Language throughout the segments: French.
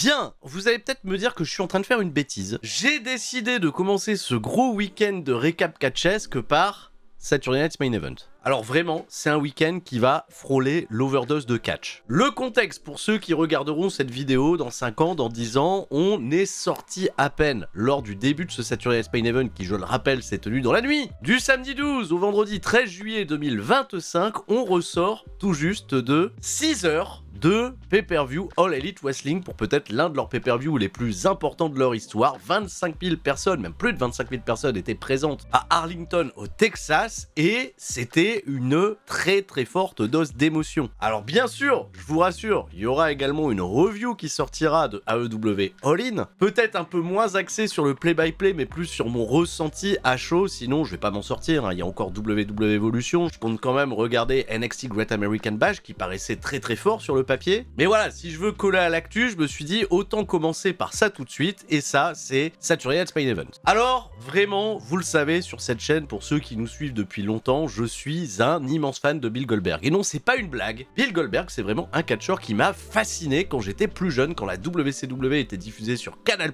Bien, vous allez peut-être me dire que je suis en train de faire une bêtise. J'ai décidé de commencer ce gros week-end de récap catch que par Saturday Night's Main Event. Alors vraiment, c'est un week-end qui va frôler l'overdose de catch. Le contexte pour ceux qui regarderont cette vidéo dans 5 ans, dans 10 ans, on est sorti à peine lors du début de ce Saturday Night's Main Event qui, je le rappelle, s'est tenu dans la nuit du samedi 12 au vendredi 13 juillet 2025. On ressort tout juste de 6 heures de pay-per-view All Elite Wrestling pour peut-être l'un de leurs pay-per-view les plus importants de leur histoire. 25 000 personnes, même plus de 25 000 personnes étaient présentes à Arlington au Texas et c'était une très forte dose d'émotion. Alors bien sûr, je vous rassure, il y aura également une review qui sortira de AEW All In, peut-être un peu moins axée sur le play-by-play mais plus sur mon ressenti à chaud, sinon je vais pas m'en sortir, hein. Il y a encore WWE Evolution, je compte quand même regarder NXT Great American Bash qui paraissait très fort sur le papier. Mais voilà, si je veux coller à l'actu, je me suis dit autant commencer par ça tout de suite, et ça, c'est Saturday Night's Main Event. Alors, vraiment, vous le savez, sur cette chaîne, pour ceux qui nous suivent depuis longtemps, je suis un immense fan de Bill Goldberg. Et non, c'est pas une blague. Bill Goldberg, c'est vraiment un catcheur qui m'a fasciné quand j'étais plus jeune, quand la WCW était diffusée sur Canal+.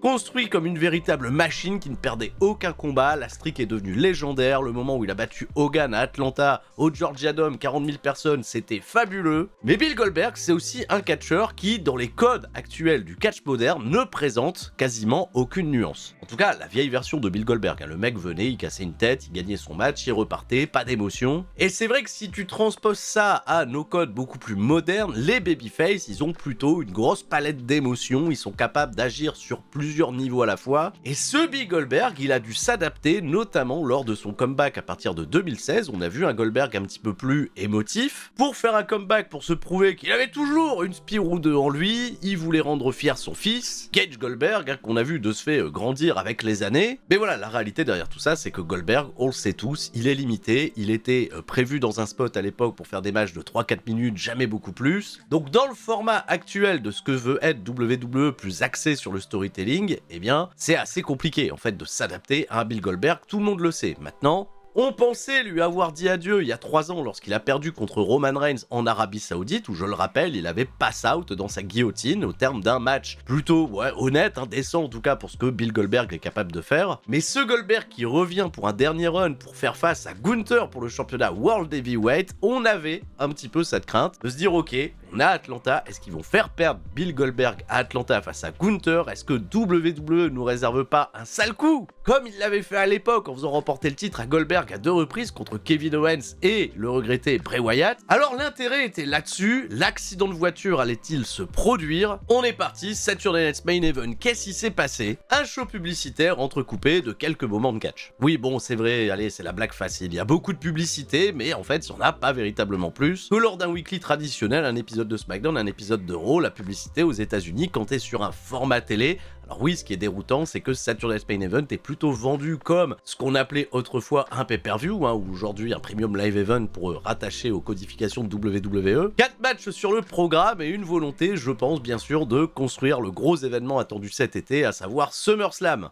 Construit comme une véritable machine qui ne perdait aucun combat, la streak est devenue légendaire, le moment où il a battu Hogan à Atlanta, au Georgia Dome, 40 000 personnes, c'était fabuleux. Mais Bill Goldberg, c'est aussi un catcheur qui, dans les codes actuels du catch moderne, ne présente quasiment aucune nuance. En tout cas, la vieille version de Bill Goldberg, hein, le mec venait, il cassait une tête, il gagnait son match, il repartait, pas d'émotion. Et c'est vrai que si tu transposes ça à nos codes beaucoup plus modernes, les babyface, ils ont plutôt une grosse palette d'émotions, ils sont capables d'agir sur plusieurs niveaux à la fois. Et ce Bill Goldberg, il a dû s'adapter, notamment lors de son comeback à partir de 2016. On a vu un Goldberg un petit peu plus émotif. Pour faire un comeback, pour se prouver qu'il avait toujours une Spear ou deux en lui, il voulait rendre fier son fils, Gage Goldberg, hein, qu'on a vu de ce fait grandir avec les années. Mais voilà, la réalité derrière tout ça, c'est que Goldberg, on le sait tous, il est limité, il était prévu dans un spot à l'époque pour faire des matchs de 3-4 minutes, jamais beaucoup plus. Donc dans le format actuel de ce que veut être WWE plus axé sur le storytelling, eh bien, c'est assez compliqué en fait de s'adapter à un Bill Goldberg, tout le monde le sait. Maintenant, on pensait lui avoir dit adieu il y a 3 ans lorsqu'il a perdu contre Roman Reigns en Arabie Saoudite, où je le rappelle, il avait pass out dans sa guillotine au terme d'un match plutôt honnête, décent en tout cas pour ce que Bill Goldberg est capable de faire. Mais ce Goldberg qui revient pour un dernier run pour faire face à Gunther pour le championnat World Heavyweight, on avait un petit peu cette crainte de se dire ok, on est à Atlanta, est-ce qu'ils vont faire perdre Bill Goldberg à Atlanta face à Gunther? Est-ce que WWE nous réserve pas un sale coup comme il l'avait fait à l'époque en faisant remporter le titre à Goldberg à 2 reprises contre Kevin Owens et le regretté Bray Wyatt? Alors l'intérêt était là-dessus, l'accident de voiture allait-il se produire? On est parti, Saturday Night's Main Event, qu'est-ce qui s'est passé? Un show publicitaire entrecoupé de quelques moments de catch. Oui bon c'est vrai, allez c'est la blague facile, il y a beaucoup de publicité mais en fait il n'y en a pas véritablement plus que lors d'un weekly traditionnel, un épisode de SmackDown, un épisode de Raw. La publicité aux États-Unis quand t'es sur un format télé. Alors oui, ce qui est déroutant, c'est que Saturday Night's Main Event est plutôt vendu comme ce qu'on appelait autrefois un pay-per-view, ou aujourd'hui un premium live event pour rattacher aux codifications de WWE. 4 matchs sur le programme et une volonté, je pense bien sûr, de construire le gros événement attendu cet été, à savoir SummerSlam.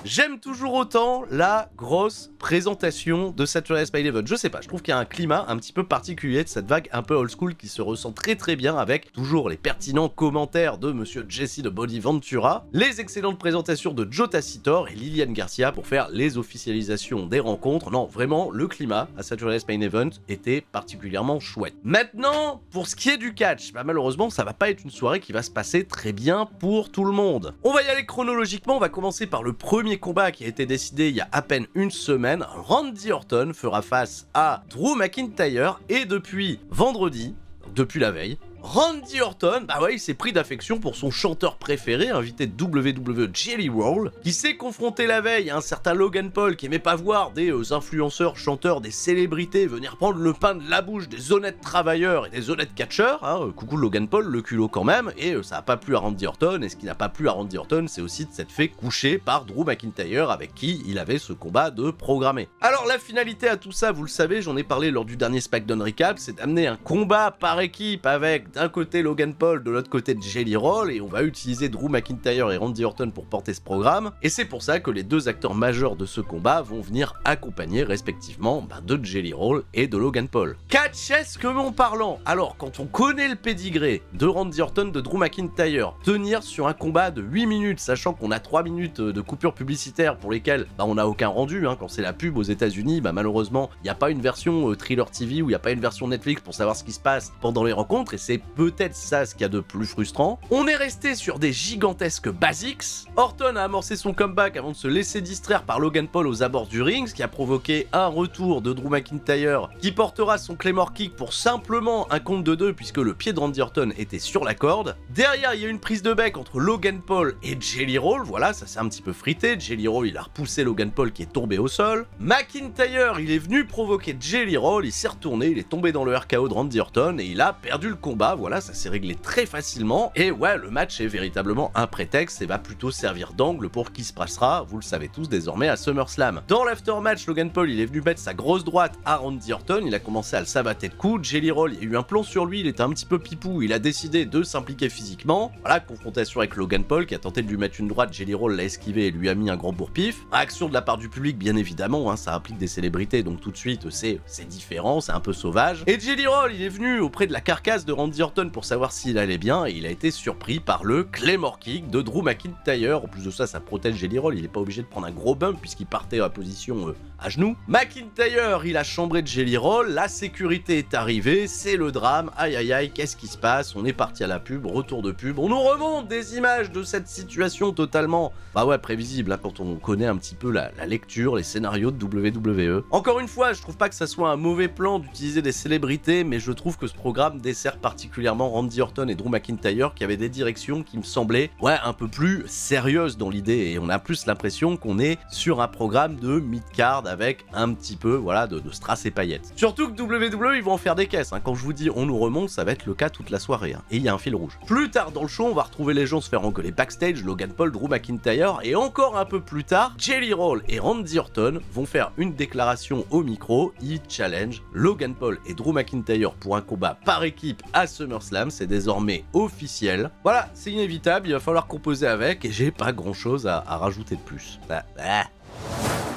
J'aime toujours autant la grosse présentation de Saturday Night's Main Event. Je sais pas, je trouve qu'il y a un climat un petit peu particulier de cette vague un peu old school qui se ressent très bien avec toujours les pertinents commentaires de Monsieur Jesse de Body Ventura, les excellentes présentations de Joe Tacitor et Lilian Garcia pour faire les officialisations des rencontres. Non, vraiment, le climat à Saturday Night's Main Event était particulièrement chouette. Maintenant, pour ce qui est du catch, malheureusement, ça va pas être une soirée qui va se passer très bien pour tout le monde. On va y aller chronologiquement, on va commencer par le premier combat qui a été décidé il y a à peine une semaine. Randy Orton fera face à Drew McIntyre et depuis vendredi, depuis la veille, Randy Orton, il s'est pris d'affection pour son chanteur préféré, invité de WWE Jelly Roll, qui s'est confronté la veille à un certain Logan Paul qui aimait pas voir des influenceurs, chanteurs, des célébrités venir prendre le pain de la bouche des honnêtes travailleurs et des honnêtes catcheurs. Coucou Logan Paul, le culot quand même, et ça a pas plu à Randy Orton, et ce qui n'a pas plu à Randy Orton, c'est aussi de s'être fait coucher par Drew McIntyre avec qui il avait ce combat de programmé. Alors la finalité à tout ça, vous le savez, j'en ai parlé lors du dernier SmackDown Recap, c'est d'amener un combat par équipe avec avec d'un côté Logan Paul, de l'autre côté Jelly Roll, et on va utiliser Drew McIntyre et Randy Orton pour porter ce programme, et c'est pour ça que les deux acteurs majeurs de ce combat vont venir accompagner respectivement de Jelly Roll et de Logan Paul. Catchesquement parlant, alors quand on connaît le pédigré de Randy Orton, de Drew McIntyre, tenir sur un combat de 8 minutes, sachant qu'on a 3 minutes de coupure publicitaire pour lesquelles on n'a aucun rendu, quand c'est la pub aux États-Unis, malheureusement, il n'y a pas une version Thriller TV ou il n'y a pas une version Netflix pour savoir ce qui se passe pendant les rencontres, et c'est peut-être ça ce qu'il y a de plus frustrant. On est resté sur des gigantesques basics. Orton a amorcé son comeback avant de se laisser distraire par Logan Paul aux abords du ring, ce qui a provoqué un retour de Drew McIntyre qui portera son Claymore Kick pour simplement un compte de 2 puisque le pied de Randy Orton était sur la corde. Derrière, il y a une prise de bec entre Logan Paul et Jelly Roll, voilà, ça s'est un petit peu frité. Jelly Roll, il a repoussé Logan Paul qui est tombé au sol. McIntyre, il est venu provoquer Jelly Roll, il s'est retourné, il est tombé dans le RKO de Randy Orton et il a perdu le combat, voilà, ça s'est réglé très facilement. Et ouais, le match est véritablement un prétexte et va plutôt servir d'angle pour qui se passera, vous le savez tous désormais, à SummerSlam. Dans l'aftermatch, Logan Paul, il est venu mettre sa grosse droite à Randy Orton, il a commencé à le savater de coups. Jelly Roll, il y a eu un plan sur lui, il était un petit peu pipou, il a décidé de s'impliquer physiquement. Voilà, confrontation avec Logan Paul qui a tenté de lui mettre une droite, Jelly Roll l'a esquivé et lui a mis un grand bourre-pif. Réaction de la part du public, bien évidemment, ça implique des célébrités, donc tout de suite c'est différent, c'est un peu sauvage. Et Jelly Roll, il est venu auprès de la carcasse de Randy Orton pour savoir s'il allait bien, et il a été surpris par le Claymore Kick de Drew McIntyre. En plus de ça, ça protège Jelly Roll, il est pas obligé de prendre un gros bump puisqu'il partait à position à genoux. McIntyre, il a chambré de Jelly Roll, la sécurité est arrivée, c'est le drame, aïe aïe aïe, qu'est-ce qui se passe? On est parti à la pub, retour de pub, on nous remonte des images de cette situation totalement, prévisible, quand on connaît un petit peu la lecture, les scénarios de WWE. Encore une fois, je trouve pas que ça soit un mauvais plan d'utiliser des célébrités, mais je trouve que ce programme dessert particulièrement Randy Orton et Drew McIntyre qui avaient des directions qui me semblaient, un peu plus sérieuses dans l'idée, et on a plus l'impression qu'on est sur un programme de mid-card avec un petit peu, de strass et paillettes. Surtout que WWE, ils vont en faire des caisses, quand je vous dis on nous remonte, ça va être le cas toute la soirée, et il y a un fil rouge. Plus tard dans le show, on va retrouver les gens se faire engueuler backstage, Logan Paul, Drew McIntyre, et encore un peu plus tard, Jelly Roll et Randy Orton vont faire une déclaration au micro, ils challenge Logan Paul et Drew McIntyre pour un combat par équipe à SummerSlam, c'est désormais officiel. Voilà, c'est inévitable, il va falloir composer avec, et j'ai pas grand chose à rajouter de plus.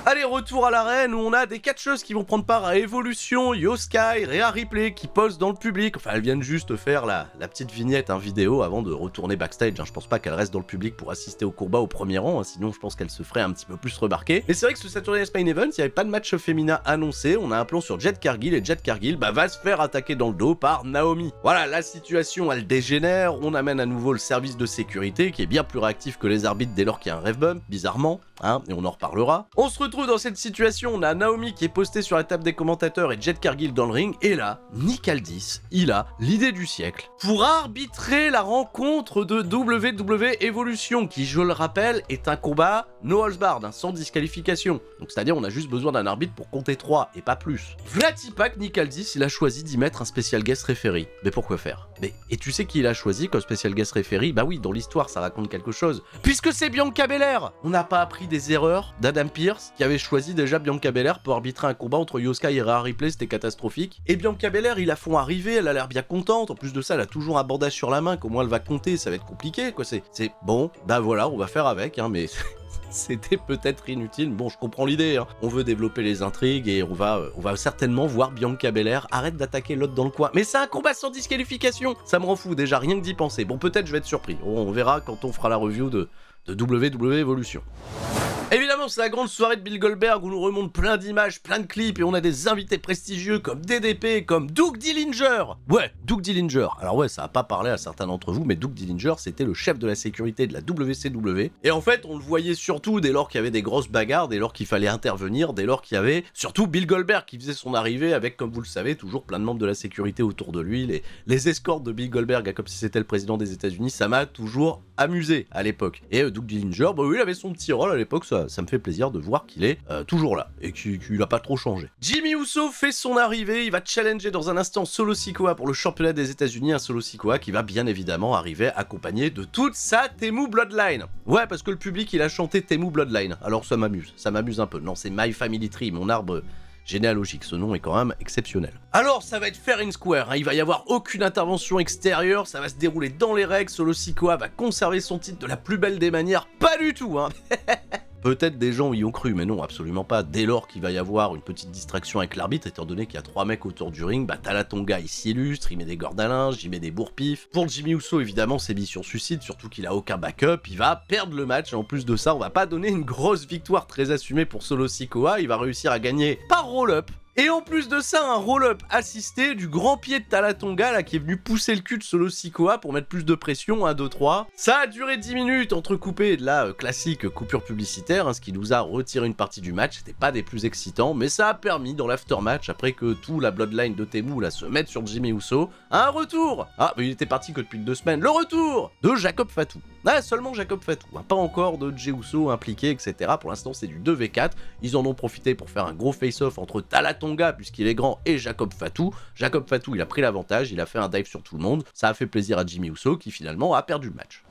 Allez, retour à l'arène où on a des catcheuses qui vont prendre part à Evolution, Io Sky, Rhea Ripley qui posent dans le public. Enfin, elles viennent juste faire la petite vignette, vidéo avant de retourner backstage. Je pense pas qu'elles restent dans le public pour assister au combat au premier rang, sinon je pense qu'elles se feraient un petit peu plus remarquer. Mais c'est vrai que ce Saturday Night Main Event, il n'y avait pas de match féminin annoncé. On a un plan sur Jade Cargill et Jade Cargill va se faire attaquer dans le dos par Naomi. Voilà, la situation elle dégénère. On amène à nouveau le service de sécurité qui est bien plus réactif que les arbitres dès lors qu'il y a un ref bump, bizarrement. Et on en reparlera. On se retrouve dans cette situation, on a Naomi qui est postée sur la table des commentateurs et Jade Cargill dans le ring, et là, Nick Aldis, il a l'idée du siècle pour arbitrer la rencontre de WWE Evolution, qui, je le rappelle, est un combat no holds barred, sans disqualification. Donc c'est-à-dire on a juste besoin d'un arbitre pour compter 3 et pas plus. Vlatipak, Nick Aldis, il a choisi d'y mettre un spécial guest referee. Mais pourquoi faire? Et tu sais qui il a choisi comme spécial guest referee? Oui, dans l'histoire ça raconte quelque chose. Puisque c'est Bianca Belair. On n'a pas appris des erreurs d'Adam Pearce qui avait choisi déjà Bianca Belair pour arbitrer un combat entre Io Sky et Rhea Ripley, c'était catastrophique. Et Bianca Belair, ils la font arriver, elle a l'air bien contente. En plus de ça, elle a toujours un bandage sur la main, comment elle va compter, ça va être compliqué quoi. C'est bon, voilà, on va faire avec, mais c'était peut-être inutile. Bon, je comprends l'idée, on veut développer les intrigues et on va certainement voir Bianca Belair arrête d'attaquer l'autre dans le coin. Mais c'est un combat sans disqualification, ça me rend fou déjà, rien que d'y penser. Bon, peut-être je vais être surpris, on verra quand on fera la review de WWE Evolution. Évidemment, c'est la grande soirée de Bill Goldberg où on nous remonte plein d'images, plein de clips et on a des invités prestigieux comme DDP, comme Doug Dillinger. Ouais, Doug Dillinger. Alors ouais, ça a pas parlé à certains d'entre vous, mais Doug Dillinger, c'était le chef de la sécurité de la WCW. Et en fait, on le voyait surtout dès lors qu'il y avait des grosses bagarres, dès lors qu'il fallait intervenir, dès lors qu'il y avait surtout Bill Goldberg qui faisait son arrivée avec, comme vous le savez, toujours plein de membres de la sécurité autour de lui. Les escortes de Bill Goldberg, comme si c'était le président des États-Unis, ça m'a toujours amusé à l'époque. Et Doug Dillinger, oui, il avait son petit rôle à l'époque, ça me fait plaisir de voir qu'il est toujours là et qu'il a pas trop changé. Jimmy Uso fait son arrivée, il va challenger dans un instant Solo Sikoa pour le championnat des États-Unis, un Solo Sikoa qui va bien évidemment arriver accompagné de toute sa Temu Bloodline. Ouais, parce que le public il a chanté Temu Bloodline, alors ça m'amuse un peu. Non, c'est My Family Tree, mon arbre généalogique. Ce nom est quand même exceptionnel. Alors, ça va être fair and square, hein. Il va y avoir aucune intervention extérieure, ça va se dérouler dans les règles. Solo Sikoa va conserver son titre de la plus belle des manières. Pas du tout, hein. Peut-être des gens y ont cru, mais non, absolument pas. Dès lors qu'il va y avoir une petite distraction avec l'arbitre, étant donné qu'il y a 3 mecs autour du ring, bah Tala Tonga il s'illustre, il met des cordes à linge, il met des bourre-pifs. Pour Jimmy Uso, évidemment, c'est mission suicide, surtout qu'il a aucun backup, il va perdre le match, et en plus de ça, on va pas donner une grosse victoire très assumée pour Solo Sikoa, il va réussir à gagner par roll-up. Et en plus de ça, un roll-up assisté du grand pied de Tala Tonga là qui est venu pousser le cul de Solo Sikoa pour mettre plus de pression, 1, 2, 3. Ça a duré 10 minutes entrecoupé de la classique coupure publicitaire, hein, ce qui nous a retiré une partie du match. C'était pas des plus excitants, mais ça a permis dans l'aftermatch, après que tout la bloodline de Temu là se mette sur Jimmy Uso, un retour. Ah, mais il était parti que depuis 2 semaines. Le retour de Jacob Fatu. Ah, seulement Jacob Fatu, hein, pas encore de Jey Uso impliqué, etc. Pour l'instant, c'est du 2v4. Ils en ont profité pour faire un gros face-off entre Tala Tonga, puisqu'il est grand, et Jacob Fatu. Jacob Fatu, il a pris l'avantage, il a fait un dive sur tout le monde. Ça a fait plaisir à Jimmy Uso, qui finalement a perdu le match.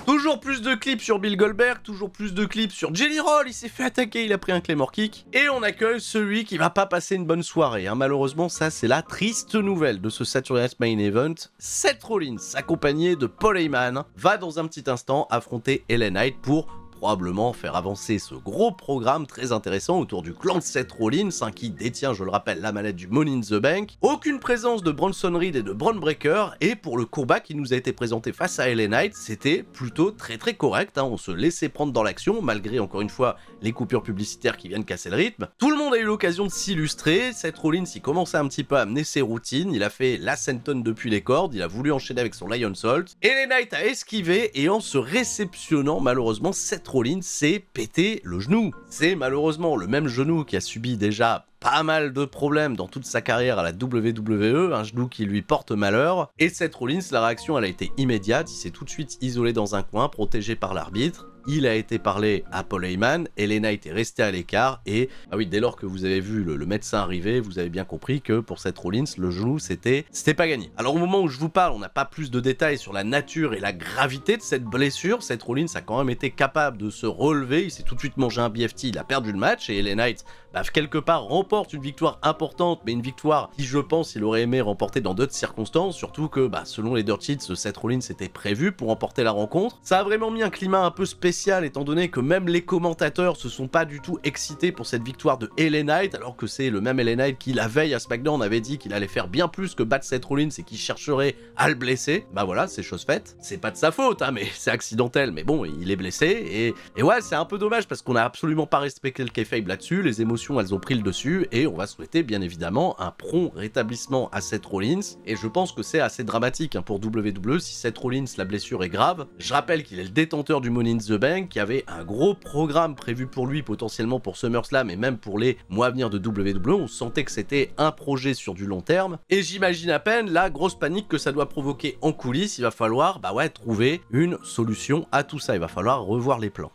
Toujours plus de clips sur Bill Goldberg, toujours plus de clips sur Jelly Roll, il s'est fait attaquer, il a pris un Claymore Kick. Et on accueille celui qui va pas passer une bonne soirée, hein. Malheureusement, ça c'est la triste nouvelle de ce Saturday Night Main Event. Seth Rollins, accompagné de Paul Heyman, va dans un petit instant affronter LA Knight pour probablement faire avancer ce gros programme très intéressant autour du clan de Seth Rollins, hein, qui détient, je le rappelle, la manette du Money in the Bank. Aucune présence de Bronson Reed et de Bron Breakker, et pour le combat qui nous a été présenté face à LA Knight, c'était plutôt très correct, hein. On se laissait prendre dans l'action, malgré encore une fois les coupures publicitaires qui viennent casser le rythme. Tout le monde a eu l'occasion de s'illustrer, Seth Rollins il commençait un petit peu à amener ses routines, il a fait la senton depuis les cordes, il a voulu enchaîner avec son Lion Salt, LA Knight a esquivé, et en se réceptionnant, malheureusement, Seth Rollins s'est pété le genou. C'est malheureusement le même genou qui a subi déjà pas mal de problèmes dans toute sa carrière à la WWE, un genou qui lui porte malheur. Et Seth Rollins, la réaction elle a été immédiate, il s'est tout de suite isolé dans un coin, protégé par l'arbitre. Il a été parlé à Paul Heyman, LA Knight est resté à l'écart, et ah oui, dès lors que vous avez vu le médecin arriver, vous avez bien compris que pour Seth Rollins, le genou c'était pas gagné. Alors au moment où je vous parle, on n'a pas plus de détails sur la nature et la gravité de cette blessure. Seth Rollins a quand même été capable de se relever, il s'est tout de suite mangé un BFT, il a perdu le match, et LA Knight, quelque part, remporte une victoire importante, mais une victoire qui, je pense, il aurait aimé remporter dans d'autres circonstances, surtout que, selon les Dirt Sheets, Seth Rollins était prévu pour remporter la rencontre. Ça a vraiment mis un climat un peu spécial, étant donné que même les commentateurs se sont pas du tout excités pour cette victoire de LA Knight, alors que c'est le même LA Knight qui, la veille à SmackDown, avait dit qu'il allait faire bien plus que battre Seth Rollins et qu'il chercherait à le blesser. Bah voilà, c'est chose faite. C'est pas de sa faute, hein, mais c'est accidentel, mais bon, il est blessé, et ouais, c'est un peu dommage, parce qu'on a absolument pas respecté le kayfabe là-dessus, les émotions elles ont pris le dessus, et on va souhaiter bien évidemment un prompt rétablissement à Seth Rollins, et je pense que c'est assez dramatique, hein, pour WWE si Seth Rollins la blessure est grave. Je rappelle qu'il est le détenteur du Money in the Bank, qui avait un gros programme prévu pour lui potentiellement pour SummerSlam et même pour les mois à venir de WWE, on sentait que c'était un projet sur du long terme, et j'imagine à peine la grosse panique que ça doit provoquer en coulisses. Il va falloir trouver une solution à tout ça, il va falloir revoir les plans.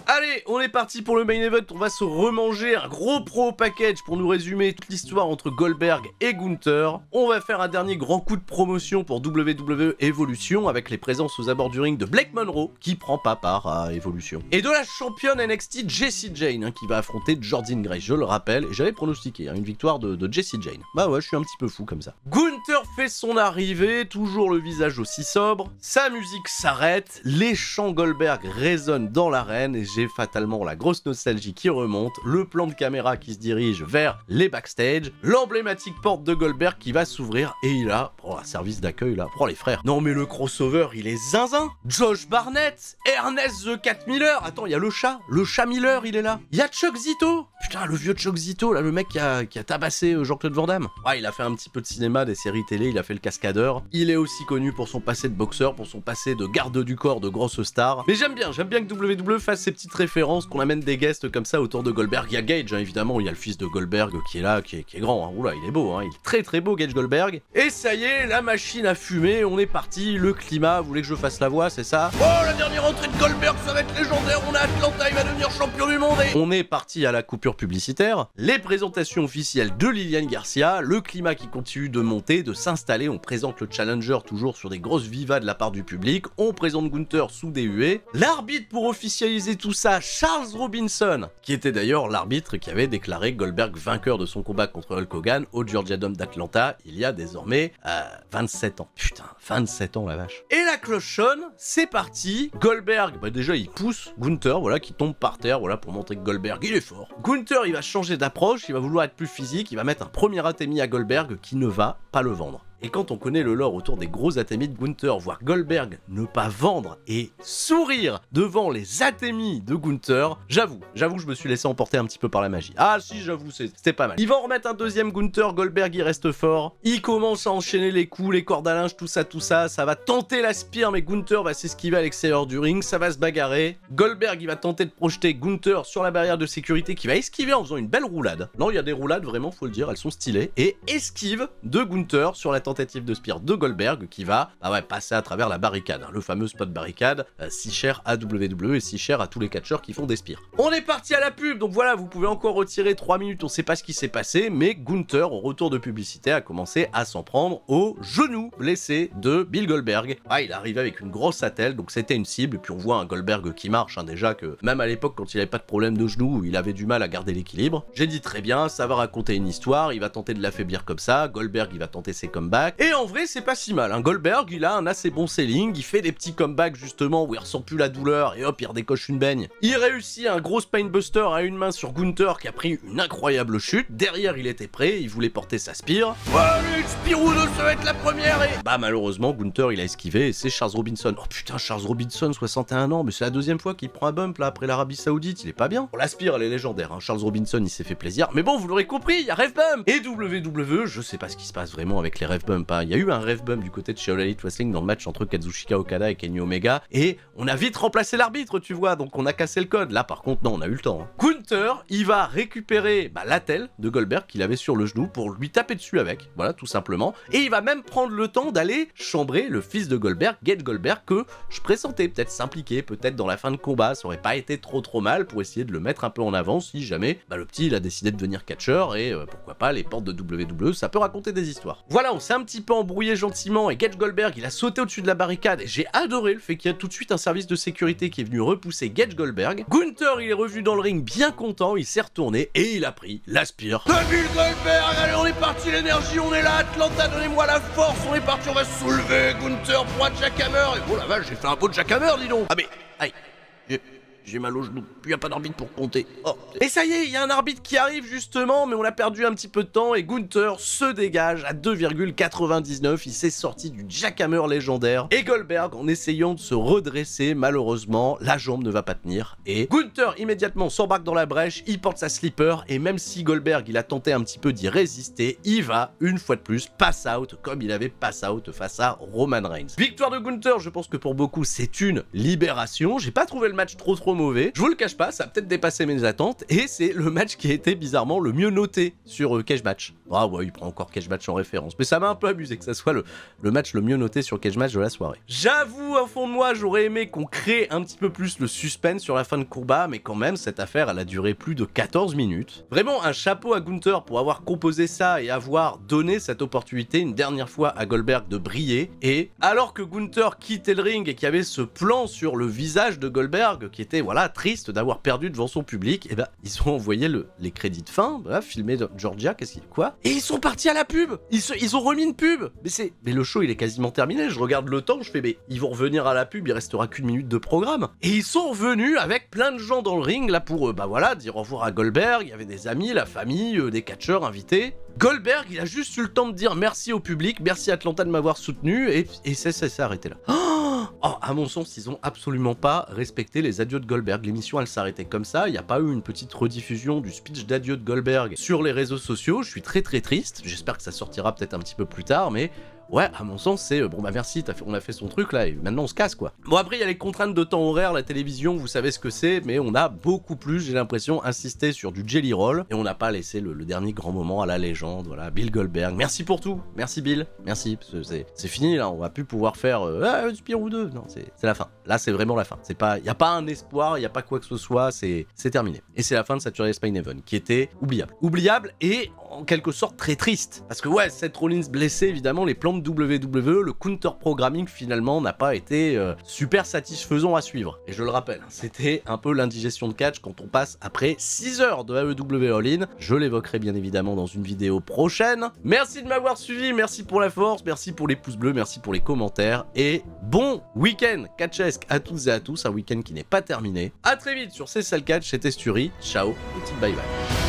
Allez, on est parti pour le main event, on va se remanger un gros pro package pour nous résumer toute l'histoire entre Goldberg et Gunther. On va faire un dernier grand coup de promotion pour WWE Evolution avec les présences aux abords du ring de Blake Monroe, qui prend pas part à Evolution. Et de la championne NXT Jessie Jane, hein, qui va affronter Jordynne Grace, je le rappelle, et j'avais pronostiqué une victoire de Jessie Jane. Bah ouais, je suis un petit peu fou comme ça. Gunther fait son arrivée, toujours le visage aussi sobre, sa musique s'arrête, les chants Goldberg résonnent dans l'arène, et j'ai fatalement la grosse nostalgie qui remonte, le plan de caméra qui se dirige vers les backstage, l'emblématique porte de Goldberg qui va s'ouvrir, et il a, un service d'accueil là, les frères. Non mais le crossover, il est zinzin. Josh Barnett, Ernest The Cat Miller, attends, il y a le chat Miller, il est là. Il y a Chuck Zito, putain, le vieux Chuck Zito, là, le mec qui a tabassé Jean-Claude Van Damme. Ouais, il a fait un petit peu de cinéma, des séries télé, il a fait le cascadeur. Il est aussi connu pour son passé de boxeur, pour son passé de garde du corps de grosse star. Mais j'aime bien que WWE fasse ces petites références, qu'on amène des guests comme ça autour de Goldberg. Il y a Gage, hein, évidemment, il y a le fils de Goldberg qui est là, qui est grand, hein. Oula, il est beau, hein. Il est très beau, Gage Goldberg. Et ça y est, la machine a fumé, on est parti, le climat, vous voulez que je fasse la voix, c'est ça? Oh, la dernière entrée de Goldberg, ça va être légendaire, on a Atlanta, il va devenir champion du monde. Et on est parti à la coupure publicitaire, les présentations officielles de Lilian Garcia, le climat qui continue de monter, de s'installer, on présente le challenger toujours sur des grosses vivas de la part du public, on présente Gunther sous des huées, l'arbitre pour officialiser tout ça Charles Robinson, qui était d'ailleurs l'arbitre qui avait déclaré Goldberg vainqueur de son combat contre Hulk Hogan au Georgia Dome d'Atlanta il y a désormais 27 ans. Putain, 27 ans la vache. Et la cloche sonne, c'est parti. Goldberg, bah déjà il pousse Gunther, voilà, qui tombe par terre, voilà, pour montrer que Goldberg il est fort. Gunther il va changer d'approche, il va vouloir être plus physique, il va mettre un premier atemi à Goldberg qui ne va pas le vendre. Et quand on connaît le lore autour des gros atémis de Gunther, voir Goldberg ne pas vendre et sourire devant les atémis de Gunther, j'avoue que je me suis laissé emporter un petit peu par la magie. Ah si, j'avoue, c'était pas mal. Ils vont remettre un deuxième Gunther, Goldberg il reste fort, il commence à enchaîner les coups, les cordes à linge, tout ça, ça va tenter la spear, mais Gunther va s'esquiver à l'extérieur du ring, ça va se bagarrer. Goldberg il va tenter de projeter Gunther sur la barrière de sécurité qui va esquiver en faisant une belle roulade. Non, il y a des roulades vraiment, faut le dire, elles sont stylées. Et esquive de Gunther sur la tentative de spear de Goldberg qui va passer à travers la barricade, hein, le fameux spot barricade, si cher à WWE et si cher à tous les catcheurs qui font des spears. On est parti à la pub, donc voilà, vous pouvez encore retirer 3 minutes, on sait pas ce qui s'est passé, mais Gunther, au retour de publicité, a commencé à s'en prendre au genou blessé de Bill Goldberg. Il arrivait avec une grosse attelle, donc c'était une cible, et puis on voit un Goldberg qui marche, hein, déjà que même à l'époque, quand il avait pas de problème de genou, il avait du mal à garder l'équilibre. J'ai dit très bien, ça va raconter une histoire, il va tenter de l'affaiblir comme ça, Goldberg il va tenter ses comebacks, et en vrai c'est pas si mal, hein. Goldberg il a un assez bon selling, il fait des petits comebacks justement où il ressent plus la douleur, et hop il redécoche une baigne. Il réussit un gros spinebuster à une main sur Gunther qui a pris une incroyable chute, derrière il était prêt, il voulait porter sa spear. Ouais, une spear ou deux, ça va être la première et... Bah malheureusement Gunther il a esquivé et c'est Charles Robinson. Oh putain, Charles Robinson, 61 ans, mais c'est la deuxième fois qu'il prend un bump là après l'Arabie Saoudite, il est pas bien. Bon, la spear elle est légendaire, hein. Charles Robinson il s'est fait plaisir, mais bon vous l'aurez compris, il y a Ref Bump. Et WWE, je sais pas ce qui se passe vraiment avec les Ref Bump, hein. Il y a eu un Ref Bump du côté de chez All Elite Wrestling dans le match entre Kazuchika Okada et Kenny Omega, et on a vite remplacé l'arbitre, tu vois, donc on a cassé le code. Là par contre non, on a eu le temps, hein. Gunther il va récupérer l'attelle de Goldberg qu'il avait sur le genou pour lui taper dessus avec, voilà tout simplement, et il va même prendre le temps d'aller chambrer le fils de Goldberg, Gage Goldberg, que je pressentais peut-être s'impliquer, peut-être dans la fin de combat, ça aurait pas été trop mal pour essayer de le mettre un peu en avant si jamais le petit il a décidé de devenir catcheur, et pourquoi pas les portes de WWE, ça peut raconter des histoires. Voilà, on s'est un petit peu embrouillé gentiment et Gage Goldberg il a sauté au-dessus de la barricade et j'ai adoré le fait qu'il y a tout de suite un service de sécurité qui est venu repousser Gage Goldberg. Gunther il est revenu dans le ring bien content, il s'est retourné et il a pris la spear de Bill Goldberg. Allez, on est parti, l'énergie, on est là, Atlanta, donnez-moi la force, on est parti, on va soulever Gunther pour un jackhammer. Et oh la vache, j'ai fait un beau jackhammer, dis donc. Ah mais, aïe, j'ai mal au genou, puis y a pas d'arbitre pour compter. Oh. Et ça y est, il y a un arbitre qui arrive justement, mais on a perdu un petit peu de temps et Gunther se dégage à 2,99. Il s'est sorti du jackhammer légendaire. Et Goldberg, en essayant de se redresser, malheureusement, la jambe ne va pas tenir. Et Gunther immédiatement s'embarque dans la brèche, il porte sa slipper, et même si Goldberg il a tenté un petit peu d'y résister, il va, une fois de plus, pass out, comme il avait pass out face à Roman Reigns. Victoire de Gunther, je pense que pour beaucoup c'est une libération. J'ai pas trouvé le match trop mauvais. Je vous le cache pas, ça a peut-être dépassé mes attentes et c'est le match qui a été bizarrement le mieux noté sur Cage Match. Ah ouais, il prend encore Cage Match en référence, mais ça m'a un peu abusé que ça soit le match le mieux noté sur Cage Match de la soirée. J'avoue, au fond de moi, j'aurais aimé qu'on crée un petit peu plus le suspense sur la fin de combat, mais quand même, cette affaire, elle a duré plus de 14 minutes. Vraiment, un chapeau à Gunther pour avoir composé ça et avoir donné cette opportunité une dernière fois à Goldberg de briller. Et alors que Gunther quittait le ring et qu'il y avait ce plan sur le visage de Goldberg qui était voilà, triste d'avoir perdu devant son public, et ils ont envoyé les crédits de fin, voilà, filmé de Georgia, quoi, et ils sont partis à la pub. Ils ont remis une pub. Mais le show il est quasiment terminé. Je regarde le temps, je fais mais ils vont revenir à la pub, il restera qu'une minute de programme. Et ils sont revenus avec plein de gens dans le ring là pour voilà dire au revoir à Goldberg. Il y avait des amis, la famille, des catcheurs invités. Goldberg, il a juste eu le temps de dire merci au public, merci Atlanta de m'avoir soutenu, et ça s'est arrêté là. Oh, à mon sens, ils ont absolument pas respecté les adieux de Goldberg. L'émission, elle s'arrêtait comme ça. Il n'y a pas eu une petite rediffusion du speech d'adieu de Goldberg sur les réseaux sociaux. Je suis très triste. J'espère que ça sortira peut-être un petit peu plus tard, mais ouais, à mon sens, c'est bon merci, on a fait son truc là, et maintenant on se casse quoi. Bon, après, il y a les contraintes de temps horaire, la télévision, vous savez ce que c'est, mais on a beaucoup plus, j'ai l'impression, insisté sur du jelly roll, et on n'a pas laissé le dernier grand moment à la légende, voilà, Bill Goldberg. Merci pour tout, merci Bill, merci, c'est fini là, on va plus pouvoir faire un spear ou deux, non, c'est la fin. Là, c'est vraiment la fin. C'est pas, il y a pas un espoir, il y a pas quoi que ce soit, c'est terminé. Et c'est la fin de Saturday Night Main Event, qui était oubliable. Oubliable, et en quelque sorte très triste. Parce que ouais, Seth Rollins blessé, évidemment, les plans de WWE, le counter-programming finalement n'a pas été super satisfaisant à suivre. Et je le rappelle, c'était un peu l'indigestion de catch quand on passe après 6 heures de AEW All-In. Je l'évoquerai bien évidemment dans une vidéo prochaine. Merci de m'avoir suivi, merci pour la force, merci pour les pouces bleus, merci pour les commentaires, et bon week-end catchesque à toutes et à tous, un week-end qui n'est pas terminé. A très vite sur C'est ça le catch, c'était Sturi, ciao, petit bye bye.